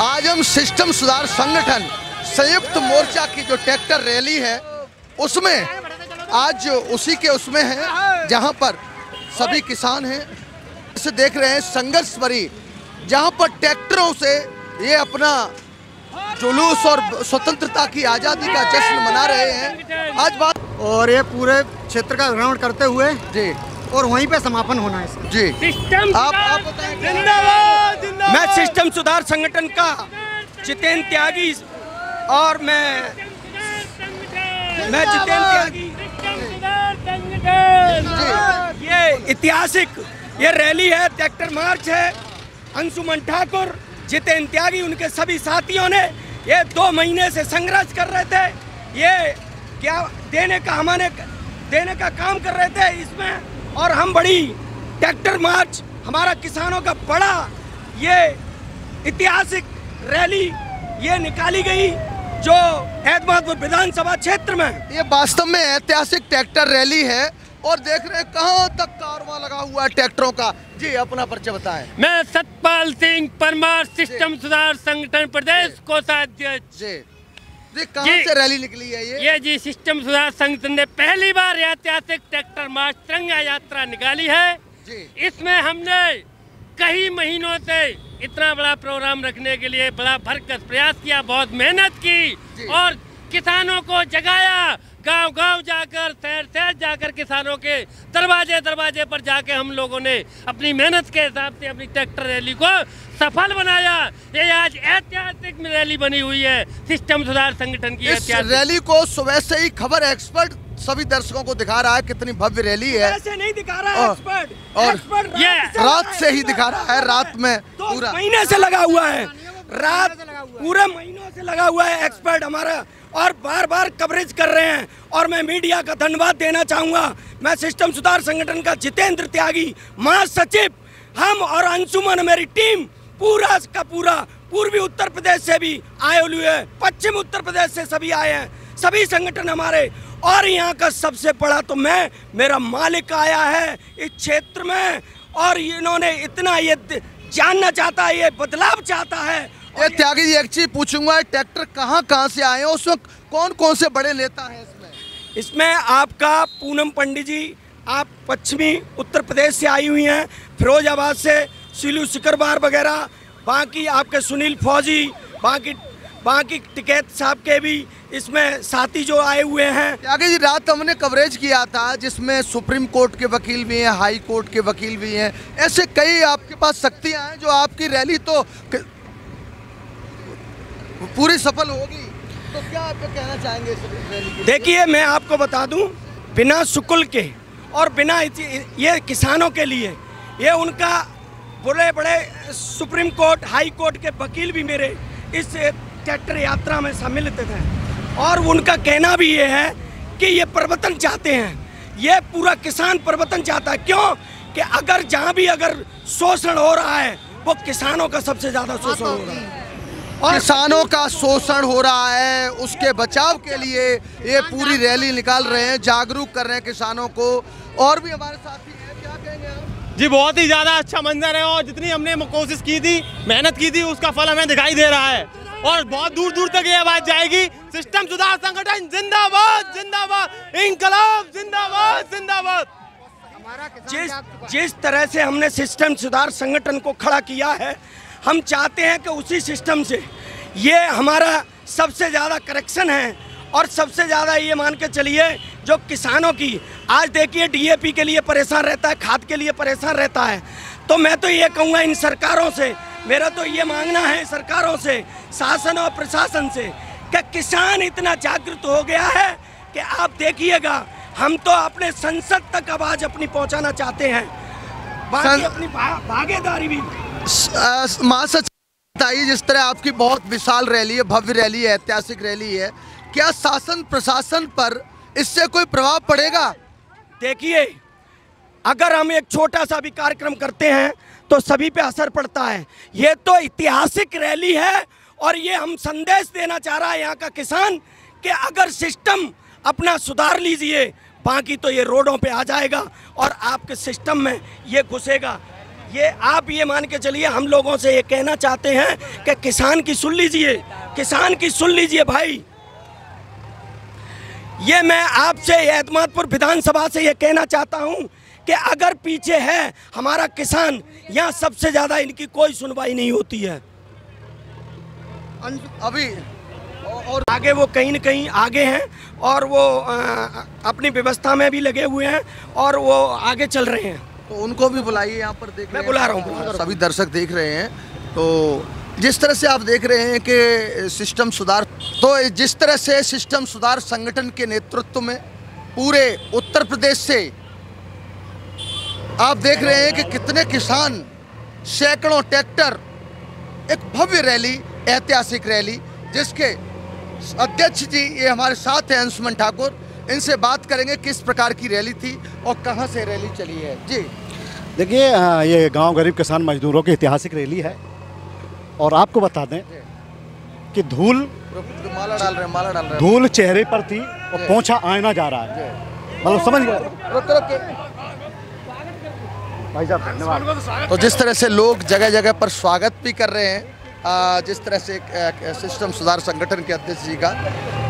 आज हम सिस्टम सुधार संगठन संयुक्त मोर्चा की जो ट्रैक्टर रैली है उसमें आज उसी के उसमें है जहां पर सभी किसान हैं, इसे देख रहे हैं संघर्ष भरी, जहां पर ट्रैक्टरों से ये अपना जुलूस और स्वतंत्रता की आज़ादी का जश्न मना रहे हैं। आज बात और ये पूरे क्षेत्र का भ्रमण करते हुए जी और वहीं पे समापन होना है इसका। जी सिस्टम आप बताएं। जिंदाबाद। मैं सिस्टम सुधार संगठन का जितेंद्र त्यागी और मैं जितेंद्र त्यागी। ये ऐतिहासिक ये रैली है, ट्रैक्टर मार्च है। अंशुमन ठाकुर, जितेंद्र त्यागी, उनके सभी साथियों ने ये 2 महीने से संघर्ष कर रहे थे। ये क्या देने का काम कर रहे थे इसमें, और हम बड़ी ट्रैक्टर मार्च, हमारा किसानों का बड़ा ये ऐतिहासिक रैली ये निकाली गई जो एतमादपुर विधानसभा क्षेत्र में। ये वास्तव में ऐतिहासिक ट्रैक्टर रैली है और देख रहे हैं कहां तक कारवां लगा हुआ है ट्रैक्टरों का। जी अपना परिचय बताएं। मैं सतपाल सिंह परमार, सिस्टम सुधार संगठन प्रदेश कोषाध्यक्ष। जी कहां से रैली निकली है ये? जी सिस्टम सुधार संगठन ने पहली बार ऐतिहासिक ट्रैक्टर मार्च तिरंगा यात्रा निकाली है जी। इसमें हमने कई महीनों से इतना बड़ा प्रोग्राम रखने के लिए बड़ा भरकस प्रयास किया, बहुत मेहनत की और किसानों को जगाया। गांव-गांव जाकर, शहर जाकर किसानों के दरवाजे पर जाके हम लोगों ने अपनी मेहनत के हिसाब से अपनी ट्रैक्टर रैली को सफल बनाया। ये आज ऐतिहासिक रैली बनी हुई है सिस्टम सुधार संगठन की। इस रैली को सुबह से ही खबर एक्सपर्ट सभी दर्शकों को दिखा रहा है कितनी भव्य रैली है। ऐसे नहीं दिखा रहा है एक्सपर्ट, और ये रात से ही दिखा रहा है, रात में पूरा महीने से लगा हुआ है, रात पूरे महीनों से लगा हुआ है एक्सपर्ट हमारा, और बार बार कवरेज कर रहे हैं। और मैं मीडिया का धन्यवाद देना चाहूँगा। मैं सिस्टम सुधार संगठन का जितेंद्र त्यागी, महासचिव, हम और अंशुमन, मेरी टीम पूरा का पूरा पूर्वी उत्तर प्रदेश से भी आए हुए हैं, पश्चिम उत्तर प्रदेश से सभी आए हैं, सभी संगठन हमारे। और यहाँ का सबसे बड़ा तो मेरा मालिक आया है इस क्षेत्र में, और इन्होंने इतना ये जानना चाहता है, ये बदलाव चाहता है। ये त्यागी जी एक चीज पूछूंगा, ट्रैक्टर कहाँ से आए हैं, उसमें कौन से बड़े नेता हैं इसमें आपका पूनम पंडित जी, आप पश्चिमी उत्तर प्रदेश से आई हुई हैं, फिरोजाबाद से सिलू सिकरबार वगैरह, बाकी आपके सुनील फौजी, बाकी टिकैत साहब के भी इसमें साथी जो आए हुए हैं। त्यागी जी रात हमने कवरेज किया था जिसमें सुप्रीम कोर्ट के वकील भी हैं, हाई कोर्ट के वकील भी हैं, ऐसे कई आपके पास शक्तियां हैं जो आपकी रैली तो पूरी सफल होगी। तो क्या आप कहना चाहेंगे इस रैली के? देखिए मैं आपको बता दूं, बिना शुल्क के और बिना ये किसानों के लिए ये उनका बड़े सुप्रीम कोर्ट, हाई कोर्ट के वकील भी मेरे इस ट्रैक्टर यात्रा में सम्मिलित थे, और उनका कहना भी ये है कि ये परिवर्तन चाहते हैं, ये पूरा किसान परिवर्तन चाहता है। क्यों कि अगर जहाँ भी अगर शोषण हो रहा है वो किसानों का सबसे ज़्यादा शोषण हो रहा है, और किसानों का शोषण हो रहा है, उसके बचाव के लिए ये पूरी रैली निकाल रहे हैं, जागरूक कर रहे हैं किसानों को। और भी हमारे साथी हैं, क्या कहेंगे आप? जी बहुत ही ज़्यादा अच्छा मंजर है, और जितनी हमने कोशिश की थी, मेहनत की थी, उसका फल हमें दिखाई दे रहा है, और बहुत दूर दूर तक ये आवाज जाएगी। सिस्टम सुधार संगठन जिंदाबाद जिंदाबाद, इंकलाब जिंदाबाद जिंदाबाद। जिस तरह से हमने सिस्टम सुधार संगठन को खड़ा किया है, हम चाहते हैं कि उसी सिस्टम से ये हमारा सबसे ज़्यादा करेक्शन है, और सबसे ज़्यादा ये मान के चलिए जो किसानों की आज देखिए डीएपी के लिए परेशान रहता है, खाद के लिए परेशान रहता है। तो मैं तो ये कहूँगा इन सरकारों से, मेरा तो ये मांगना है सरकारों से, शासन और प्रशासन से, कि किसान इतना जागृत हो गया है कि आप देखिएगा, हम तो अपने संसद तक आवाज़ अपनी पहुँचाना चाहते हैं, बाकी अपनी भागीदारी भी। महासचिव, जिस तरह आपकी बहुत विशाल रैली है, भव्य रैली है, ऐतिहासिक रैली है, क्या शासन प्रशासन पर इससे कोई प्रभाव पड़ेगा? देखिए अगर हम एक छोटा सा भी कार्यक्रम करते हैं तो सभी पे असर पड़ता है। ये तो ऐतिहासिक रैली है, और ये हम संदेश देना चाह रहा है यहाँ का किसान कि अगर सिस्टम अपना सुधार लीजिए, बाकी तो ये रोडों पे आ जाएगा और आपके सिस्टम में ये घुसेगा। ये आप ये मान के चलिए, हम लोगों से ये कहना चाहते हैं कि किसान की सुन लीजिए, किसान की सुन लीजिए भाई। ये मैं आपसे एतमादपुर विधानसभा से ये कहना चाहता हूँ कि अगर पीछे है हमारा किसान, यहाँ सबसे ज़्यादा इनकी कोई सुनवाई नहीं होती है। अभी और आगे वो कहीं न कहीं आगे हैं और वो अपनी व्यवस्था में भी लगे हुए हैं और वो आगे चल रहे हैं। तो उनको भी बुलाइए, यहाँ पर देख, मैं बुला रहा हूँ, सभी दर्शक देख रहे हैं। तो जिस तरह से आप देख रहे हैं कि सिस्टम सुधार, तो जिस तरह से सिस्टम सुधार संगठन के नेतृत्व में पूरे उत्तर प्रदेश से आप देख रहे हैं कि कितने किसान, सैकड़ों ट्रैक्टर, एक भव्य रैली, ऐतिहासिक रैली, जिसके अध्यक्ष जी ये हमारे साथ हैं अंशुमन ठाकुर, इनसे बात करेंगे किस प्रकार की रैली थी और कहां से रैली चली है। जी देखिए, ये गांव गरीब किसान मजदूरों की ऐतिहासिक रैली है और आपको बता दें कि धूल माला डाल रहे हैं, धूल चेहरे पर थी और पोंछा आईना जा रहा है, मतलब समझ गए। भाई साहब धन्यवाद। तो जिस तरह से लोग जगह जगह पर स्वागत भी कर रहे हैं, जिस तरह से सिस्टम सुधार संगठन के अध्यक्ष जी का,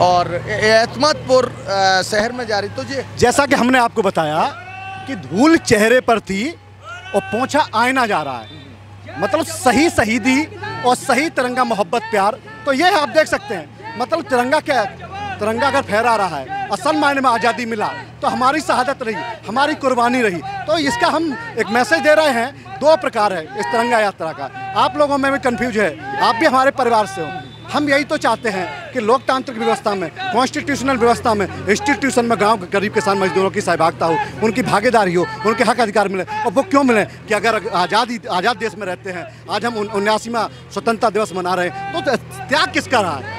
और एतमादपुर शहर में जारी, तो जी जैसा कि हमने आपको बताया कि धूल चेहरे पर थी और पोंछा आईना जा रहा है, मतलब सही शहीदी और सही तिरंगा मोहब्बत प्यार। तो ये आप देख सकते हैं, मतलब तिरंगा क्या, तिरंगा अगर फहरा रहा है, असल मायने में आज़ादी मिला तो हमारी शहादत रही, हमारी कुर्बानी रही। तो इसका हम एक मैसेज दे रहे हैं। दो प्रकार है इस तिरंगा यात्रा का, आप लोगों में भी कंफ्यूज है, आप भी हमारे परिवार से हो। हम यही तो चाहते हैं कि लोकतांत्रिक व्यवस्था में, कॉन्स्टिट्यूशनल व्यवस्था में, इंस्टीट्यूशन में गांव गरीब किसान मजदूरों की सहभागिता हो, उनकी भागीदारी हो, उनके हक अधिकार मिले। और वो क्यों मिले कि अगर आज़ाद देश में रहते हैं, आज हम 79वां स्वतंत्रता दिवस मना रहे हैं, तो त्याग किसका रहा है?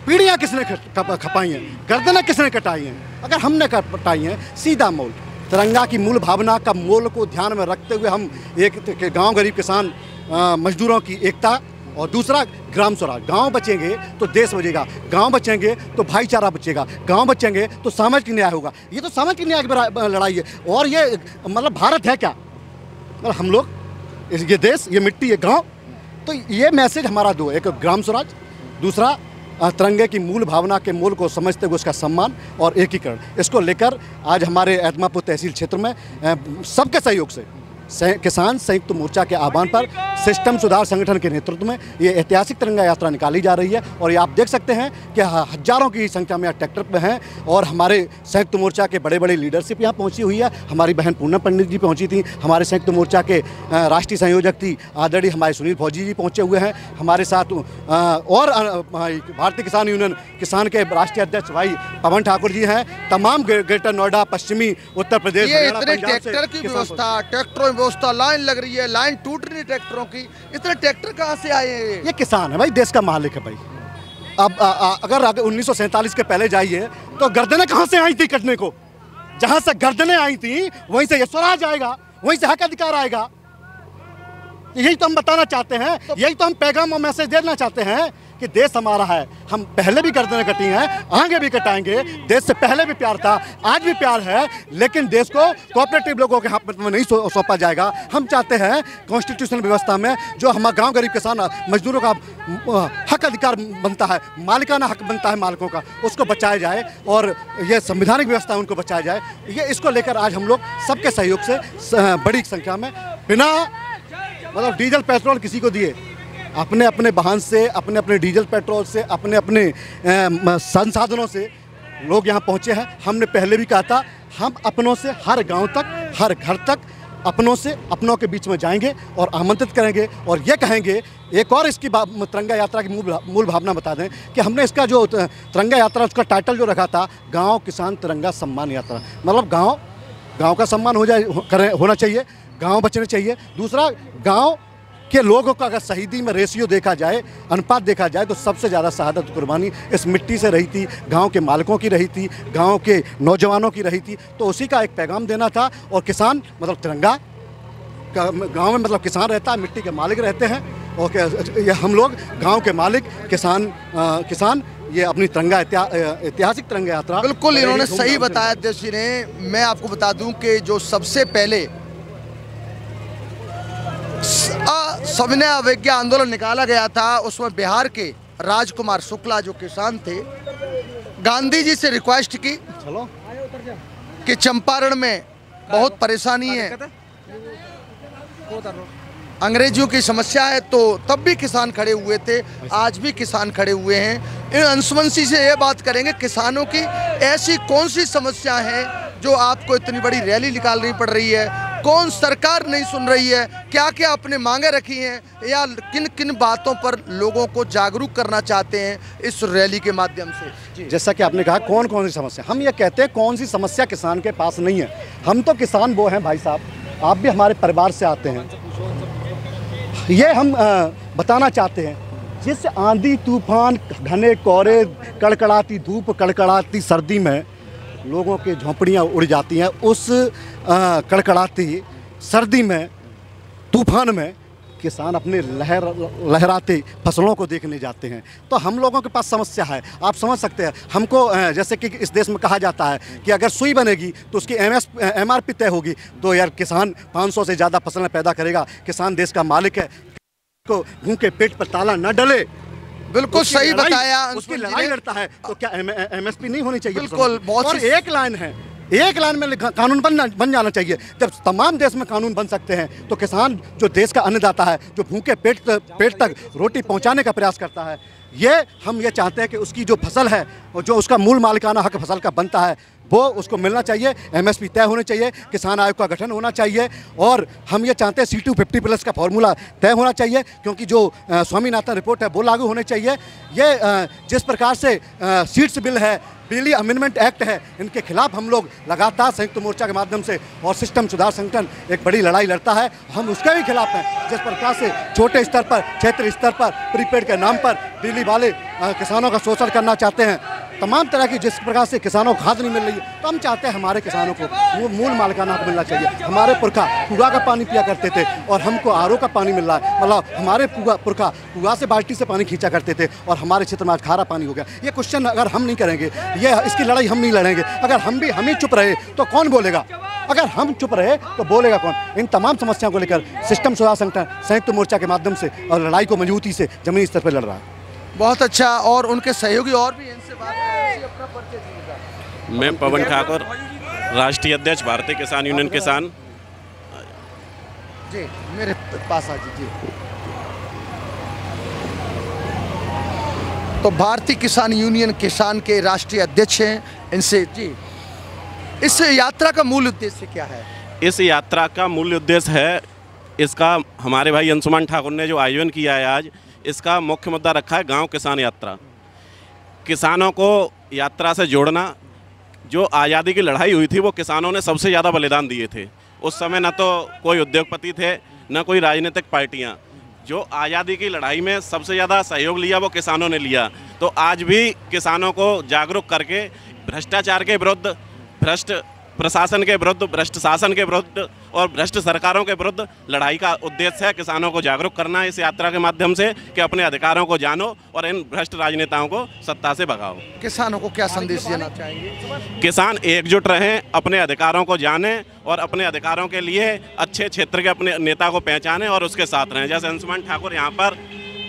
पीढ़ियाँ किसने खपाई हैं, गर्दनें किसने कटाई हैं? अगर हमने कटाई हैं, सीधा मोल तिरंगा की मूल भावना का मोल को ध्यान में रखते हुए हम एक गांव गरीब किसान मजदूरों की एकता, और दूसरा ग्राम स्वराज। गांव बचेंगे तो देश बचेगा, गांव बचेंगे तो भाईचारा बचेगा, गांव बचेंगे तो सामाजिक न्याय होगा। ये तो सामाजिक न्याय की लड़ाई है। और ये मतलब भारत है क्या, मतलब हम लोग, ये देश, ये मिट्टी, ये गाँव। तो ये मैसेज हमारा दो, एक ग्राम स्वराज, दूसरा तिरंगे की मूल भावना के मूल को समझते हुए उसका सम्मान और एकीकरण। इसको लेकर आज हमारे एतमादपुर तहसील क्षेत्र में सबके सहयोग से किसान संयुक्त मोर्चा के आह्वान पर सिस्टम सुधार संगठन के नेतृत्व में ये ऐतिहासिक तिरंगा यात्रा निकाली जा रही है। और ये आप देख सकते हैं कि हजारों की संख्या में ट्रैक्टर पे हैं और हमारे संयुक्त मोर्चा के बड़े बड़े लीडरशिप यहाँ पहुँची हुई है। हमारी बहन पूनम पंडित जी पहुँची थी, हमारे संयुक्त मोर्चा के राष्ट्रीय संयोजक थी आदरणीय हमारे सुनील फौजी जी पहुँचे हुए हैं हमारे साथ, और भारतीय किसान यूनियन किसान के राष्ट्रीय अध्यक्ष भाई पवन ठाकुर जी हैं। तमाम ग्रेटर नोएडा, पश्चिमी उत्तर प्रदेश, ट्रैक्टर की व्यवस्था, ट्रैक्टरों व्यवस्था, लाइन लग रही है, लाइन टूट रही है ट्रैक्टरों की, इतने ट्रैक्टर कहाँ से आए हैं? ये किसान है भाई, देश का मालिक है भाई। अब अगर 1947 के पहले जाइए तो गर्दनें कहाँ से आई थी कटने को? जहाँ से गर्दनें आई थी वहीं से स्वराज आएगा, वहीं से हक अधिकार आएगा। यही तो हम बताना चाहते हैं, यही तो हम पैगाम और मैसेज देना चाहते हैं कि देश हमारा है। हम पहले भी गर्दनें कटी हैं, आगे भी कटाएंगे। देश से पहले भी प्यार था, आज भी प्यार है, लेकिन देश को कोऑपरेटिव लोगों के हाथ में नहीं सौंपा जाएगा। हम चाहते हैं कॉन्स्टिट्यूशनल व्यवस्था में जो हमारे गांव गरीब किसान मजदूरों का हक अधिकार बनता है, मालिकाना हक बनता है मालिकों का, उसको बचाया जाए और ये संवैधानिक व्यवस्था उनको बचाया जाए। ये इसको लेकर आज हम लोग सबके सहयोग से बड़ी संख्या में बिना मतलब डीजल पेट्रोल किसी को दिए, अपने अपने वाहन से, अपने अपने डीजल पेट्रोल से, अपने अपने संसाधनों से लोग यहाँ पहुँचे हैं। हमने पहले भी कहा था, हम अपनों से हर गांव तक, हर घर तक अपनों से अपनों के बीच में जाएंगे और आमंत्रित करेंगे और ये कहेंगे। एक और इसकी तिरंगा यात्रा की मूल भावना बता दें कि हमने इसका जो तिरंगा यात्रा उसका टाइटल जो रखा था, गाँव किसान तिरंगा सम्मान यात्रा। मतलब गाँव का सम्मान होना चाहिए, गाँव बचने चाहिए। दूसरा, गाँव के लोगों का अगर शहीदी में रेशियो देखा जाए, अनुपात देखा जाए, तो सबसे ज़्यादा शहादत कुर्बानी इस मिट्टी से रही थी, गांव के मालिकों की रही थी, गांव के नौजवानों की रही थी। तो उसी का एक पैगाम देना था। और किसान मतलब तिरंगा गांव में मतलब किसान रहता है, मिट्टी के मालिक रहते हैं, और हम लोग गांव के मालिक किसान ये अपनी तिरंगा ऐतिहासिक तिरंगा यात्रा। बिल्कुल, इन्होंने सही बताया अध्यक्ष जी ने। मैं आपको बता दूं कि जो सबसे पहले सविनय अवज्ञा आंदोलन निकाला गया था, उसमें बिहार के राजकुमार शुक्ला जो किसान थे, गांधी जी से रिक्वेस्ट की कि चंपारण में बहुत परेशानी है, अंग्रेजों की समस्या है, तो तब भी किसान खड़े हुए थे, आज भी किसान खड़े हुए हैं। इन अंशुमन सिंह से ये बात करेंगे, किसानों की ऐसी कौन सी समस्या है जो आपको इतनी बड़ी रैली निकालनी पड़ रही है, कौन सरकार नहीं सुन रही है, क्या क्या अपने मांगे रखी हैं, या किन किन बातों पर लोगों को जागरूक करना चाहते हैं इस रैली के माध्यम से? जैसा कि आपने कहा कौन कौन सी समस्या, हम ये कहते हैं कौन सी समस्या किसान के पास नहीं है। हम तो किसान वो हैं भाई साहब, आप भी हमारे परिवार से आते हैं, ये हम बताना चाहते हैं, जिस आंधी तूफान, घने कोहरे, कड़कड़ाती धूप, कड़कड़ाती सर्दी में लोगों की झोंपड़ियाँ उड़ जाती हैं, उस कड़कड़ाती सर्दी में, तूफान में किसान अपने लहराते फसलों को देखने जाते हैं। तो हम लोगों के पास समस्या है, आप समझ सकते हैं। हमको जैसे कि इस देश में कहा जाता है कि अगर सुई बनेगी तो उसकी MRP तय होगी, तो यार किसान 500 से ज़्यादा फसलें पैदा करेगा, किसान देश का मालिक है, को भूखे पेट पर ताला न डले। बिल्कुल सही बताया, उसकी लड़ाई लड़ता है, तो क्या MSP नहीं होनी चाहिए? बिल्कुल, बहुत और एक लाइन है, एक लाइन में कानून बन जाना चाहिए। जब तमाम देश में कानून बन सकते हैं तो किसान जो देश का अन्नदाता है, जो भूखे पेट तक रोटी पहुंचाने का प्रयास करता है, हम ये चाहते हैं कि उसकी जो फसल है और जो उसका मूल मालिकाना हक फसल का बनता है वो उसको मिलना चाहिए, MSP तय होने चाहिए, किसान आयोग का गठन होना चाहिए, और हम ये चाहते हैं C250+ का फॉर्मूला तय होना चाहिए, क्योंकि जो स्वामीनाथन रिपोर्ट है वो लागू होने चाहिए। ये जिस प्रकार से सीड्स बिल है, बिजली अमेंडमेंट एक्ट है, इनके खिलाफ हम लोग लगातार संयुक्त मोर्चा के माध्यम से और सिस्टम सुधार संगठन एक बड़ी लड़ाई लड़ता है, हम उसके भी खिलाफ हैं। जिस प्रकार से छोटे स्तर पर, क्षेत्रीय स्तर पर प्रीपेड के नाम पर बिजली वाले किसानों का शोषण करना चाहते हैं, तमाम तरह की जिस प्रकार से किसानों को खाद नहीं मिल रही है, तो हम चाहते हैं हमारे किसानों को वो मूल मालिकाना हक मिलना चाहिए। हमारे पुरखा कुआं का पानी पिया करते थे और हमको RO का पानी मिल रहा है, मतलब हमारे पुरखा कुआं से बाल्टी से पानी खींचा करते थे और हमारे क्षेत्र में आज खारा पानी हो गया। ये क्वेश्चन अगर हम नहीं करेंगे, इसकी लड़ाई हम नहीं लड़ेंगे, अगर हम ही चुप रहे तो कौन बोलेगा? अगर हम चुप रहे तो बोलेगा कौन? इन तमाम समस्याओं को लेकर सिस्टम सुधार संगठन संयुक्त मोर्चा के माध्यम से और लड़ाई को मजबूती से जमीनी स्तर पर लड़ रहा है। बहुत अच्छा, और उनके सहयोगी और भी इनसे बात करेंगे, अपना परिचय दीजिएगा। मैं पवन ठाकुर, राष्ट्रीय अध्यक्ष भारतीय किसान यूनियन किसान। जी मेरे पास आ जी। तो भारतीय किसान यूनियन किसान के राष्ट्रीय अध्यक्ष हैं, इनसे जी इस यात्रा का मूल उद्देश्य क्या है? इस यात्रा का मूल उद्देश्य है, इसका हमारे भाई अंशुमन ठाकुर ने जो आयोजन किया है आज, इसका मुख्य मुद्दा रखा है गांव किसान यात्रा। किसानों को यात्रा से जोड़ना। जो आज़ादी की लड़ाई हुई थी वो किसानों ने सबसे ज़्यादा बलिदान दिए थे। उस समय न तो कोई उद्योगपति थे, न कोई राजनीतिक पार्टियां। जो आज़ादी की लड़ाई में सबसे ज़्यादा सहयोग लिया वो किसानों ने लिया। तो आज भी किसानों को जागरूक करके भ्रष्टाचार के विरुद्ध, भ्रष्ट प्रशासन के विरुद्ध, भ्रष्ट शासन के विरुद्ध और भ्रष्ट सरकारों के विरुद्ध लड़ाई का उद्देश्य है किसानों को जागरूक करना इस यात्रा के माध्यम से कि अपने अधिकारों को जानो और इन भ्रष्ट राजनेताओं को सत्ता से भगाओ। किसानों को क्या संदेश देना चाहेंगे? किसान एकजुट रहें, अपने अधिकारों को जानें और अपने अधिकारों के लिए अच्छे क्षेत्र के अपने नेता को पहचानें और उसके साथ रहें। जैसे अंशुमन ठाकुर यहाँ पर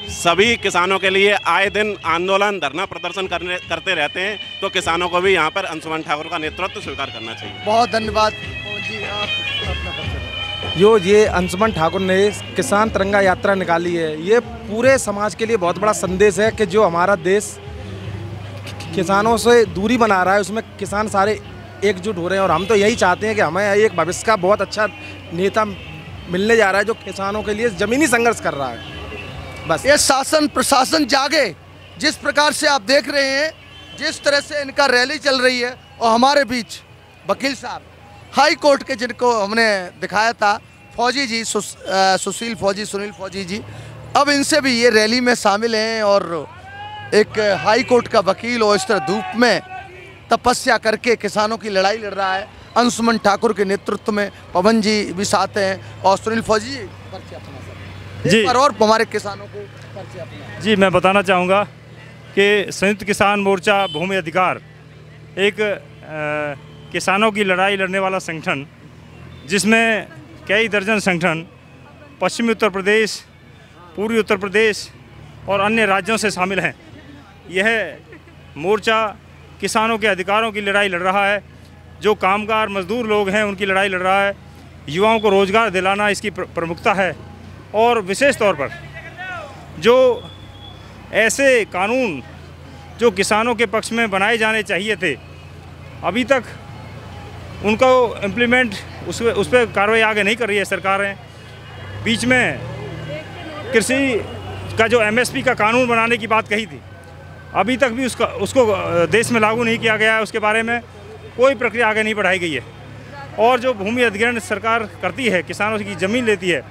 सभी किसानों के लिए आए दिन आंदोलन, धरना प्रदर्शन करते रहते हैं, तो किसानों को भी यहाँ पर अंशुमन ठाकुर का नेतृत्व स्वीकार करना चाहिए। बहुत धन्यवाद जी। ये अंशुमन ठाकुर ने किसान तिरंगा यात्रा निकाली है, ये पूरे समाज के लिए बहुत बड़ा संदेश है कि जो हमारा देश किसानों से दूरी बना रहा है, उसमें किसान सारे एकजुट हो रहे हैं। और हम तो यही चाहते हैं कि हमें एक भविष्य का बहुत अच्छा नेता मिलने जा रहा है जो किसानों के लिए ज़मीनी संघर्ष कर रहा है। बस ये शासन प्रशासन जागे। जिस प्रकार से आप देख रहे हैं, जिस तरह से इनका रैली चल रही है, और हमारे बीच वकील साहब हाई कोर्ट के जिनको हमने दिखाया था, फौजी जी, सुनील फौजी जी, अब इनसे भी ये रैली में शामिल हैं। और एक हाई कोर्ट का वकील और इस तरह धूप में तपस्या करके किसानों की लड़ाई लड़ रहा है। अंशुमन ठाकुर के नेतृत्व में पवन जी भी साथ हैं और सुनील फौजी जी, और हमारे किसानों को जी मैं बताना चाहूँगा कि संयुक्त किसान मोर्चा भूमि अधिकार एक किसानों की लड़ाई लड़ने वाला संगठन, जिसमें कई दर्जन संगठन पश्चिमी उत्तर प्रदेश, पूर्वी उत्तर प्रदेश और अन्य राज्यों से शामिल हैं। यह मोर्चा किसानों के अधिकारों की लड़ाई लड़ रहा है, जो कामगार मजदूर लोग हैं उनकी लड़ाई लड़ रहा है, युवाओं को रोज़गार दिलाना इसकी प्रमुखता है। और विशेष तौर पर जो ऐसे कानून जो किसानों के पक्ष में बनाए जाने चाहिए थे, अभी तक उनको इम्प्लीमेंट उस पर कार्रवाई आगे नहीं कर रही है सरकारें। बीच में कृषि का जो MSP का कानून बनाने की बात कही थी, अभी तक भी उसको देश में लागू नहीं किया गया है, उसके बारे में कोई प्रक्रिया आगे नहीं बढ़ाई गई है। और जो भूमि अधिग्रहण सरकार करती है, किसानों की ज़मीन लेती है,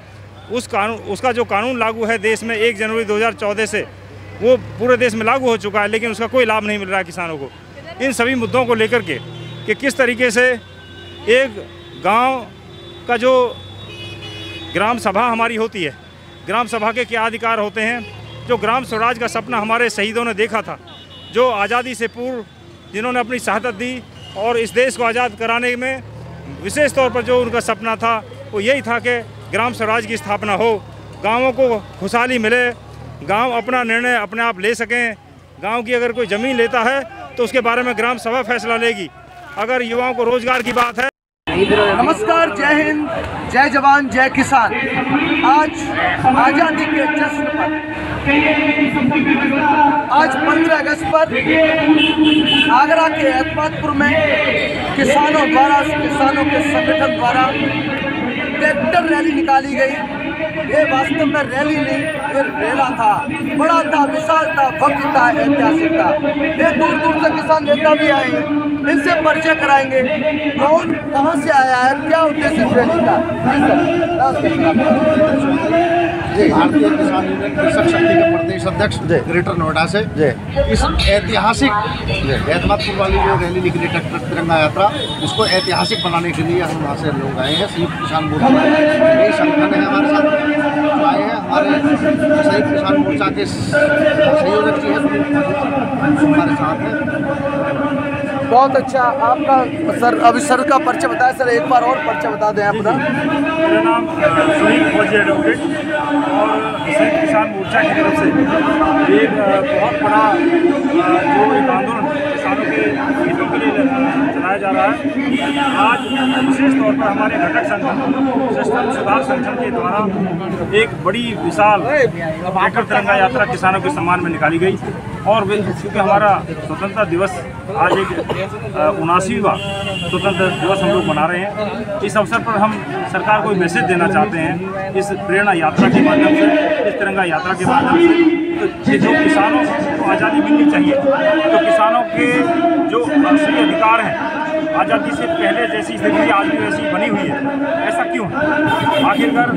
उसका जो कानून लागू है देश में 1 जनवरी 2014 से, वो पूरे देश में लागू हो चुका है, लेकिन उसका कोई लाभ नहीं मिल रहा है किसानों को। इन सभी मुद्दों को लेकर के कि किस तरीके से एक गांव का जो ग्राम सभा हमारी होती है, ग्राम सभा के क्या अधिकार होते हैं, जो ग्राम स्वराज का सपना हमारे शहीदों ने देखा था, जो आज़ादी से पूर्व जिन्होंने अपनी शहादत दी और इस देश को आज़ाद कराने में विशेष तौर पर जो उनका सपना था वो यही था कि ग्राम स्वराज की स्थापना हो, गाँवों को खुशहाली मिले, गांव अपना निर्णय अपने आप ले सकें। गांव की अगर कोई ज़मीन लेता है तो उसके बारे में ग्राम सभा फैसला लेगी। अगर युवाओं को रोज़गार की बात है। नमस्कार, जय हिंद, जय जवान, जय किसान। आज आज़ादी के जश्न पर, आज 15 अगस्त पर आगरा के एतमादपुर में किसानों के संगठन द्वारा ट्रैक्टर रैली निकाली गई। ये वास्तव में रैली नहीं, ये रेला था, बड़ा था, विशाल था, भव्य था, ऐतिहासिक था। ये दूर दूर से किसान नेता भी आए हैं, इनसे परिचय कराएंगे कौन कहाँ से आया है, क्या उद्देश्य इस रैली का। भारतीय किसान यूनियन कृषक शक्ति के प्रदेश अध्यक्ष ग्रेटर नोएडा से इस ऐतिहासिक एतमादपुर वाली जो रैली निकली ट्रैक्टर तिरंगा यात्रा, उसको ऐतिहासिक बनाने के लिए हम वहाँ से लोग आए हैं। संयुक्त किसान मोर्चा यही संगठन है हमारे साथ जो आए हैं। हमारे संयुक्त किसान मोर्चा के संयोजक जी हैं, हमारे साथ हैं। बहुत अच्छा। आपका सर, अभी सर का परिचय बताया सर, एक बार और परिचय बता दें अपना। मेरा नाम सुनील फौजी एडवोकेट और संयुक्त किसान मोर्चा की तरफ से एक बहुत बड़ा जो एक आंदोलन किसानों के हितों के लिए चलाया जा रहा है। आज विशेष तौर पर हमारे घटक संगठन सिस्टम सुधार संगठन के द्वारा एक बड़ी विशाल ट्रैक्टर तिरंगा यात्रा किसानों के सम्मान में निकाली गई। और क्योंकि हमारा स्वतंत्रता दिवस आज एक 79वां स्वतंत्रता दिवस हम लोग मना रहे हैं, इस अवसर पर हम सरकार को मैसेज देना चाहते हैं इस प्रेरणा यात्रा के माध्यम से, इस तिरंगा यात्रा के माध्यम से, तो जो किसानों को आज़ादी मिलनी चाहिए, तो किसानों के जो असली अधिकार हैं, आज़ादी से पहले जैसी स्थिति आज भी वैसी बनी हुई है, ऐसा क्यों है? आखिरकार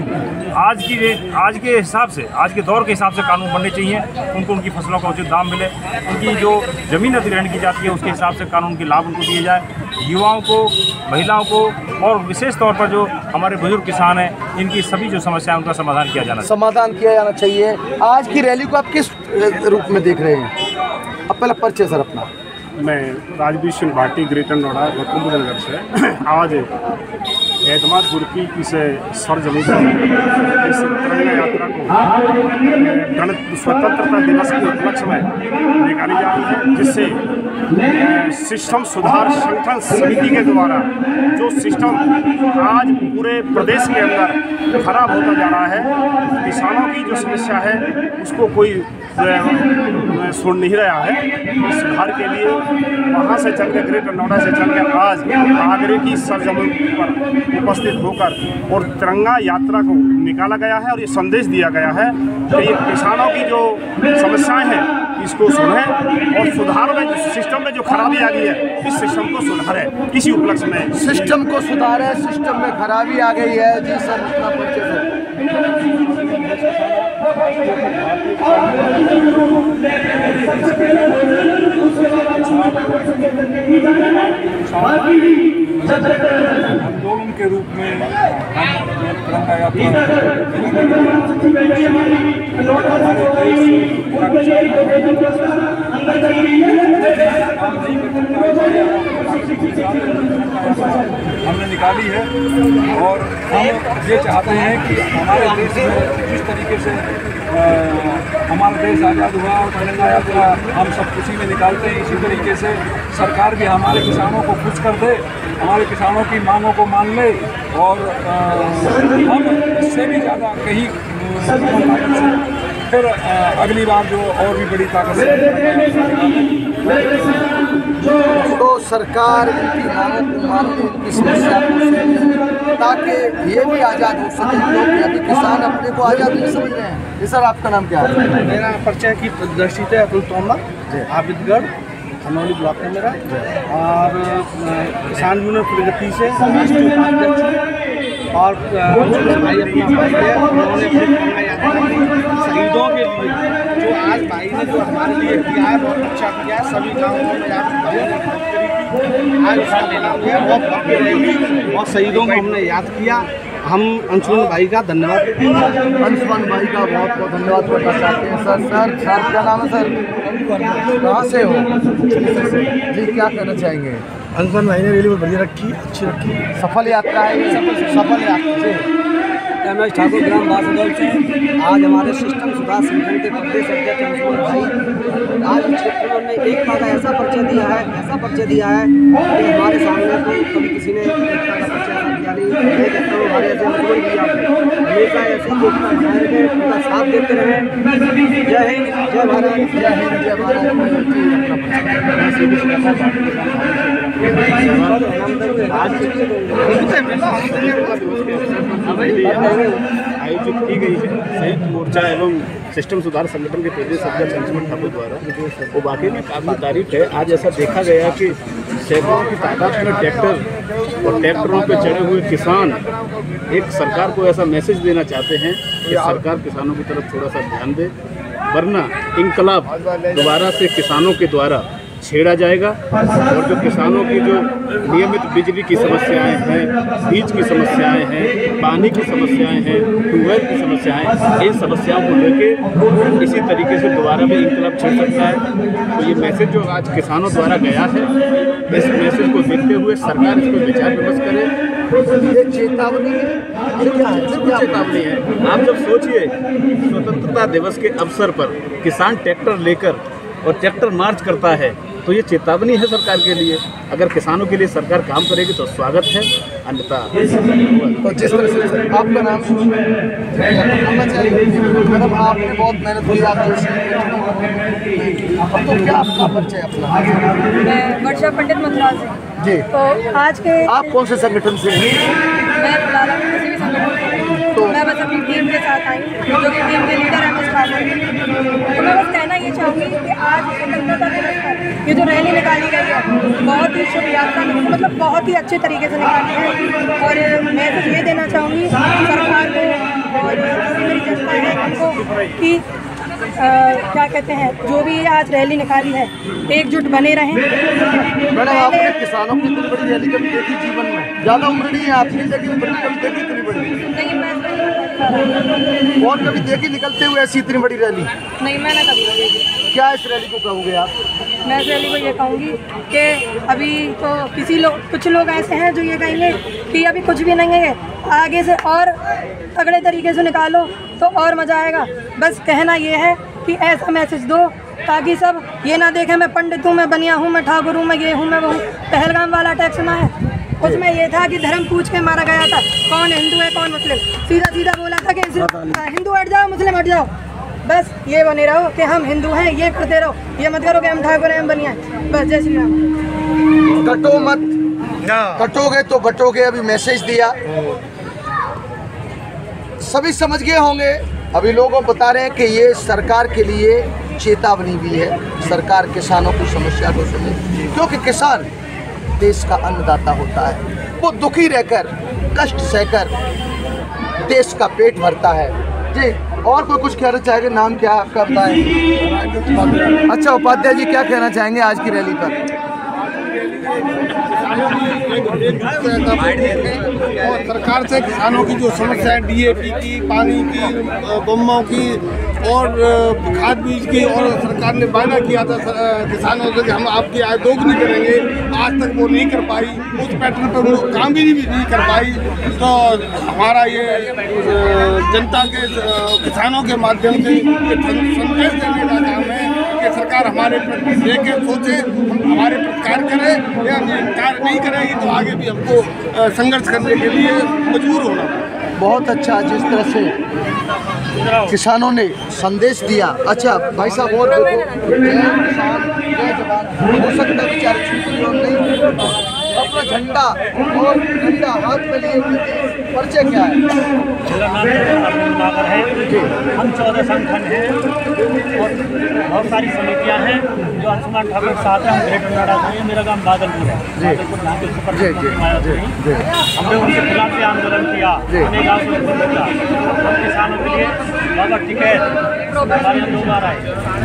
आज के हिसाब से, आज के दौर के हिसाब से कानून बनने चाहिए, उनको उनकी फसलों का उचित दाम मिले, उनकी जो ज़मीन अधिग्रहण की जाती है उसके हिसाब से कानून के लाभ उनको दिए जाए, युवाओं को, महिलाओं को और विशेष तौर पर जो हमारे बुजुर्ग किसान हैं, इनकी सभी जो समस्याएं उनका समाधान किया जाना चाहिए। आज की रैली को आप किस रूप में देख रहे हैं? अब पहले परिचय सर अपना। मैं राजवीर सिंह भाटी ग्रेटर नोएडा गौतम बुद्ध नगर से आज एतमादपुर की इस सरजमीन पर इस तिरंगा यात्रा को स्वतंत्रता दिवस के उपलक्ष्य में निकाली जा रही है, जिससे सिस्टम सुधार संगठन समिति के द्वारा जो सिस्टम आज पूरे प्रदेश के अंदर खराब होता जा रहा है, किसानों की जो समस्या है उसको कोई सुन नहीं रहा है। इस सुधार के लिए वहाँ से चल के ग्रेटर नोएडा से चल के आज आगरे की सरजमीन पर उपस्थित होकर और तिरंगा यात्रा को निकाला गया है और ये संदेश दिया गया है कि ये किसानों की जो समस्याएं हैं इसको सुने और सुधार में सिस्टम में जो खराबी आ गई है इस सिस्टम को सुधारें। इसी उपलक्ष्य में सिस्टम को सुधारें, सिस्टम में खराबी आ गई है। जी सर, इतना परिचय आंदोलन के रूप में तिरंगा यात्रा हमने निकाली है और हम ये चाहते हैं कि हमारे देश में जिस तरीके से हमारा देश आज़ाद हुआ और तिरंगा यात्रा हम सब खुशी में निकालते हैं, इसी तरीके से सरकार भी हमारे किसानों को खुश कर दे, हमारे किसानों की मांगों को मान ले और हम इससे भी ज़्यादा कहीं फिर अगली बार जो और भी बड़ी ताकत से। तो सरकार इनकी मांगों को मान ले, इनकी समस्या को सुने, ताकि ये भी आज़ाद हो सके, क्योंकि अभी किसान अपने को आज़ाद नहीं समझ रहे हैं। जी सर, आपका नाम क्या है? मेरा परिचय की दृष्टि से अतुल तोमर, आबिदगढ़ खनौली ब्लॉक है मेरा, और किसान यूनियन प्रगति से राष्ट्रीय उपाध्यक्ष और भाई अपना भाई है, उन्होंने अपनी तिरंगा यात्रा की शहीदों के लिए जो आज भाई ने जो हमारे लिए किया है बहुत अच्छा किया है। सभी गाँवों में आज उसका ऐलान किया, बहुत भव्य रैली और शहीदों को हमने याद किया। हम अंशुमन भाई का धन्यवाद, अंशुमन भाई का बहुत बहुत धन्यवाद करना चाहते हैं। सर क्या नाम है सर? कहाँ से हो जी? क्या कहना चाहेंगे? अंशुमन भाई ने रैली बहुत बढ़िया रखी, अच्छी रखी, सफल यात्रा है, सफल यात्रा। MS ठाकुर ग्राम बासदौल से आज हमारे सिस्टम सुधार संगठन के प्रदेश अध्यक्ष अंशुमन भाई आज क्षेत्रों ने एकता का ऐसा परिचय दिया है कि हमारे सामने तो कभी किसी ने एकता का परिचय दिया नहीं। मैं कहता हूँ हमारे ऐसे अंशुमन भी आप हमेशा ऐसी एकता बनाए रखें, उनका साथ देते रहें। जय हिंद, जय भारत, जय हिंद, जय भारत। आयोजित की गई है संयुक्त मोर्चा एवं सिस्टम सुधार संगठन के प्रदेश अध्यक्ष अंशुमन ठाकुर द्वारा, वो वाकई में काबिल तारीफ है। आज ऐसा देखा गया कि सैकड़ों की तादाद में ट्रैक्टर और ट्रैक्टरों पर चढ़े हुए किसान एक सरकार को ऐसा मैसेज देना चाहते हैं कि सरकार किसानों की तरफ थोड़ा सा ध्यान दे, वरना इनकलाब दोबारा से किसानों के द्वारा छेड़ा जाएगा और जो किसानों की जो नियमित बिजली की समस्याएं हैं, बीज की समस्याएं हैं, पानी की समस्याएं हैं, ट्यूबवेल की समस्याएं, इन समस्याओं को लेके इसी तरीके से दोबारा भी इनकलाब छिड़ सकता है। तो ये मैसेज जो आज किसानों द्वारा गया है, इस मैसेज को देखते हुए सरकार इस पर विचार विमर्श करे। ये चेतावनी है, चेतावनी है। आप जब सोचिए स्वतंत्रता दिवस के अवसर पर किसान ट्रैक्टर लेकर और ट्रैक्टर मार्च करता है, तो ये चेतावनी है सरकार के लिए। अगर किसानों के लिए सरकार काम करेगी तो स्वागत है, अन्यथा तो जिस तरह से आपका नाम मैडम, आपने बहुत मेहनत की, आप तो क्या आपका परिचय अपना? मैं वर्षा पंडित मंत्राल से जी। तो आज के आप कौन से संगठन से हैं? मैं फिलहाल किसी भी संगठन से तो मैं बस अपनी टीम के साथ आई, जो कि टीम के लीडर हैं MS ठाकुर। तो मैं बस कहना ये चाहूँगी कि आज स्वतंत्रता दिवस पर ये जो रैली निकाली गई है, बहुत ही शुभ यात्रा, मतलब बहुत ही अच्छे तरीके से निकाली है। और मैं तो ये देना चाहूँगी सरकार को और मेरी जनता है उनको कि क्या कहते हैं, जो भी आज रैली निकाली है एकजुट बने रहें। मैडम, आपने किसानों की इतनी बड़ी रैली कभी देखी जीवन में? ज़्यादा उम्र नहीं है आपकी, लेकिन बड़ी कभी देखी इतनी बड़ी नहीं। मैं और कभी देखी निकलते हुए ऐसी इतनी बड़ी रैली? नहीं, मैंने कभी नहीं देखी। क्या इस रैली को कहोगे आप? मैं इस रैली को ये कहूँगी कि अभी तो कुछ लोग ऐसे हैं जो ये कहेंगे कि अभी कुछ भी नहीं है, आगे से और तगड़े तरीके से निकालो तो और मज़ा आएगा। बस कहना ये है कि ऐसा मैसेज दो ताकि सब ये ना देखें मैं पंडित हूँ, मैं बनिया हूँ, मैं ठाकुर हूँ, मैं ये हूँ, मैं वो हूँ। पहलगाम वाला अटैक सुना है, उसमें ये था कि धर्म पूछ के मारा गया था, कौन हिंदू है कौन मुस्लिम, सीधा सीधा बोला था कि हिंदू हट जाओ मुस्लिम हट जाओ। बस ये बने रहो कि हम हिंदू हैं, ये करते रहो, ये मत करो कि हम ठाकुर हैं हम बनिया हैं। बस जय श्री राम। कटो मत, कटोगे तो बटोगे, अभी मैसेज दिया, सभी समझ गए होंगे। अभी लोगों बता रहे हैं कि ये सरकार के लिए चेतावनी भी है, सरकार किसानों की समस्या को सुने, क्योंकि किसान देश का अन्नदाता होता है। वो दुखी रहकर, कष्ट सहकर देश का पेट भरता है जी। और कोई कुछ कहना चाहेंगे? नाम क्या आपका बताएं? अच्छा उपाध्याय जी, क्या कहना चाहेंगे आज की रैली पर? और सरकार से किसानों की जो समस्या है, DAP की, पानी की, बम्बों की, और खाद बीज की, और सरकार ने वायदा किया था किसानों से कि हम आपकी आय दोगुनी करेंगे, आज तक वो नहीं कर पाई, उस पैटर्न पर वो काम भी नहीं कर पाई। तो हमारा ये जनता के किसानों के माध्यम से संदेश देने का काम है कि सरकार हमारे प्रति देखे, सोचे, हमारे प्रति कार्य करे, या कार्य नहीं करेगी तो आगे भी हमको संघर्ष करने के लिए मजबूर होना। बहुत अच्छा जिस तरह से किसानों ने संदेश दिया। अच्छा भाई साहब, और देखो, जय किसान जय जवान, हो सकता है बेचारे छुट्टी और नहीं, अपना झंडा और झंडा हाथ में लिए परिचय क्या है? मेरा नाम अरविंद नागर है। हम 14 संगठन हैं और बहुत सारी समितियां हैं जो अंशुमान ठाकुर के साथ हैं। हम ग्रेटर नोएडा से हैं, मेरा गांव बादलपुर है। हमने उनके खिलाफ भी आंदोलन किया, हमें गाँव को किया। हम किसानों के लिए बाबा टिकैत हमारे यहाँ 2 बार आए।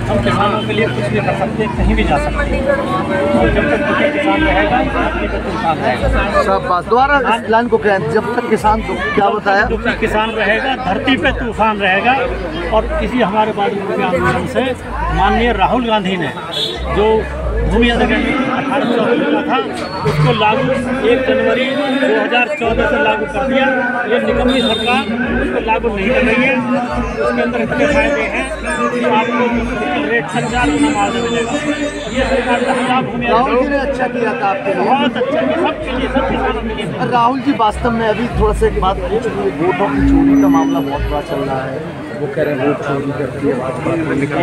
हम किसानों के लिए कुछ नहीं कर सकते, कहीं भी जा सकते, और जब तक किसान रहेगा तूफान रहेगा। सब बात दोबारा लाइन को कहें, जब तक किसान क्या बताया? जब तक किसान रहेगा धरती पे तूफान रहेगा। और इसी हमारे बादलपुर के आंदोलन से माननीय राहुल गांधी ने जो भूमि अधिग्रहण 1814 का था उसको लागू 1 जनवरी 2014 से लागू कर दिया। ये निकम्मी सरकार उसको लागू नहीं कर रही है। उसके अंदर इतने फायदे हैं कि आपको रेट 1000 गुना मुआवजा मिलेगा। ये सरकार का भूमि राहुल जी ने अच्छा किया था आपके लिए, बहुत अच्छा किया, सबके लिए, सब किसानों के लिए। राहुल जी वास्तव में अभी थोड़ा सा एक बात पूछ रही है, वोटों की चोरी का मामला बहुत बड़ा चल रहा है, वो कह रहे हैं वोट चोरी करती है।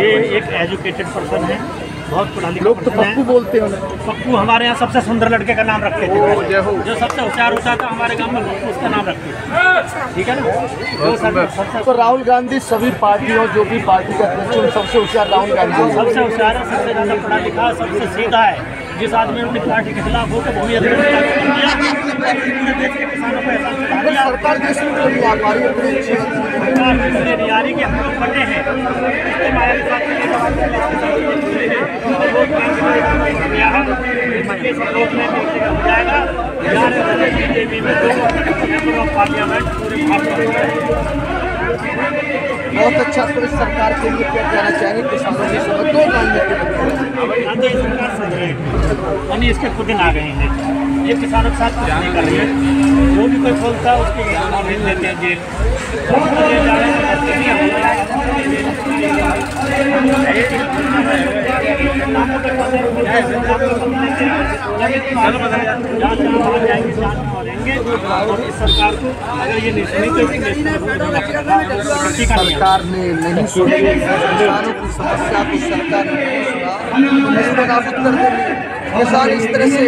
ये एक एजुकेटेड पर्सन है, बहुत पढ़ा लिखा। लोग तो पप्पू बोलते हैं। पप्पू हमारे यहाँ सबसे सुंदर लड़के का नाम रखते थे, जो सबसे होशियार होता था हमारे गांव में पप्पू उसका नाम रखते थे, ठीक है ना। तो राहुल गांधी सभी पार्टियों, जो भी पार्टी का अध्यक्ष, सबसे होशियार राहुल गांधी, सबसे होशियार है, सबसे ज़्यादा पढ़ा लिखा, सबसे सीधा है। जिस आदमी ने अपनी पार्टी के खिलाफ होकर भूमि अधिग्रहण कर दिया, पूरे देश के किसानों को ऐसा चढ़ा दिया। सरकार किस लिए नहीं आ पा रही है? सरकार इसलिए नहीं आ रही कि हम लोग बटे हैं, इसके माया के साथ जाएगा। बीजेपी में 2 मेंबर ऑफ पार्लियामेंट पूरे भारत में। बहुत अच्छा। तो इस सरकार के लिए क्या कहना चाहेंगे? किसानों की समझ 2 महीने के सरकार सही है, यानी इसके खुद दिन आ गए हैं। ये किसानों के साथ कुछ नहीं कर रही है। जो भी कोई बोलता है उसको भेज देते हैं जेल। और इस सरकार को अगर ये नहीं सुनी तो सरकार ने नहीं सुनी, किसानों की समस्या को सरकार ने नहीं सुना, इसको नाबूद कर देंगे। किसान इस तरह से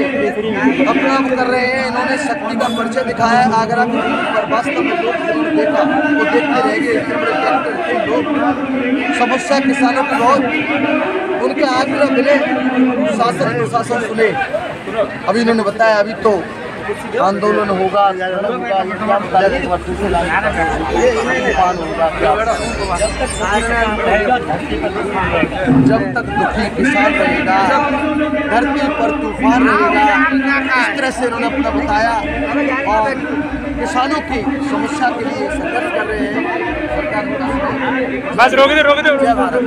अपना कर रहे हैं। इन्होंने शक्ति का परिचय दिखाया है आगरा की भूमि पर। वास्तव में लोग जरूर देखा, वो देखते रहेंगे। लोग समस्या किसानों की बहुत, उनके आग्रह मिले, शासन प्रशासन सुने। अभी इन्होंने बताया अभी तो आंदोलन होगा, ये क्या बताया, जब तक दुखी किसान रहेगा धरती पर तूफान रहेगा। इस तरह से इन्होंने अपना बताया और किसानों की समस्या के लिए संघर्ष कर रहे हैं। सरकार बस रोक दे। जय भारत।